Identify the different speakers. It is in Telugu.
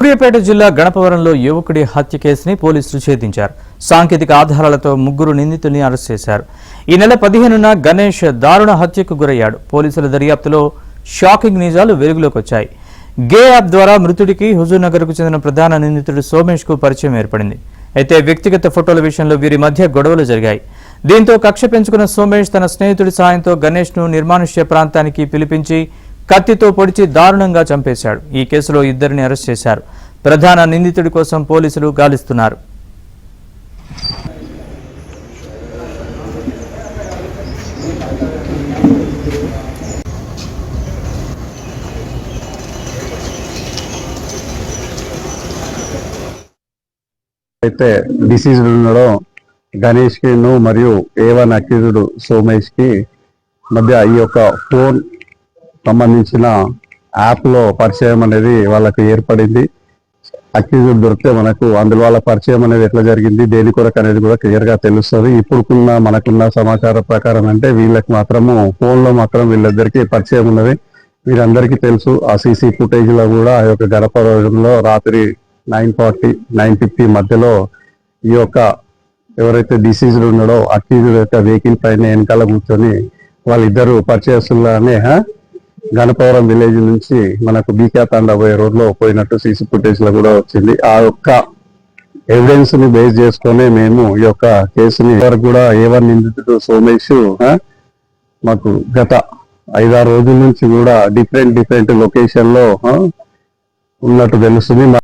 Speaker 1: సూర్యాపేట జిల్లా గణపవరంలో యువకుడి హత్య కేసుని పోలీసులు ఛేదించారు. సాంకేతిక ఆధారాలతో ముగ్గురు నిందితుల్ని అరెస్ట్ చేశారు. ఈ నెల 15న గణేష్ దారుణ హత్యకు గురయ్యాడు. పోలీసుల దర్యాప్తులో షాకింగ్ నిజాలు వెలుగులోకి వచ్చాయి. గే యాప్ ద్వారా మృతుడికి హుజూర్నగర్కు చెందిన ప్రధాన నిందితుడు సోమేష్ కు పరిచయం ఏర్పడింది. అయితే వ్యక్తిగత ఫోటోల విషయంలో వీరి మధ్య గొడవలు జరిగాయి. దీంతో కక్ష పెంచుకున్న సోమేష్ తన స్నేహితుడి సాయంతో గణేష్ ను నిర్మానుష్య ప్రాంతానికి పిలిపించి కత్తితో పొడిచి దారుణంగా చంపేశాడు. ఈ కేసులో ఇద్దరిని అరెస్ట్ చేశారు. ప్రధాన నిందితుడి కోసం పోలీసులు గాలిస్తున్నారు.
Speaker 2: అయితే డిసీజ్డ్ ఉండడం గణేష్ కి మరియు A1 అక్యూజ్డ్ సోమేష్ కి మధ్య ఈ యొక్క ఫోన్ సంబంధించిన యాప్ లో పరిచయం అనేది వాళ్ళకు ఏర్పడింది. అక్యూజ్డ్ దొరికితే మనకు అందులో వాళ్ళ పరిచయం అనేది ఎట్లా జరిగింది, దేని కొరకు అనేది కూడా క్లియర్ గా తెలుస్తుంది. ఇప్పుడుకున్న మనకున్న సమాచారం ప్రకారం అంటే వీళ్ళకి మాత్రము ఫోన్ లో మాత్రం వీళ్ళిద్దరికి పరిచయం ఉన్నది. వీళ్ళందరికీ తెలుసు. ఆ సీసీ ఫుటేజ్ లో కూడా ఆ యొక్క గణపవరంలో రాత్రి 9:40, 9:50 మధ్యలో ఈ యొక్క ఎవరైతే డిసీజ్డ్ ఉన్నాడో అక్యూజ్డ్ యొక్క వెహికల్ పైన వెనకాల కూర్చొని వాళ్ళిద్దరు పరిచయస్తుల్లానే గణపవరం విలేజ్ నుంచి మనకు బీకా తాండా పోయే రోడ్ లో పోయినట్టు సీసీ ఫుటేజ్ లో కూడా వచ్చింది. ఆ యొక్క ఎవిడెన్స్ ని బేస్ చేసుకొని మేము ఈ యొక్క కేసుని వరకు కూడా A1 నిందితుడు సోమేష్ మాకు గత 5-6 రోజుల నుంచి కూడా డిఫరెంట్ లొకేషన్ లో ఉన్నట్టు తెలుస్తుంది.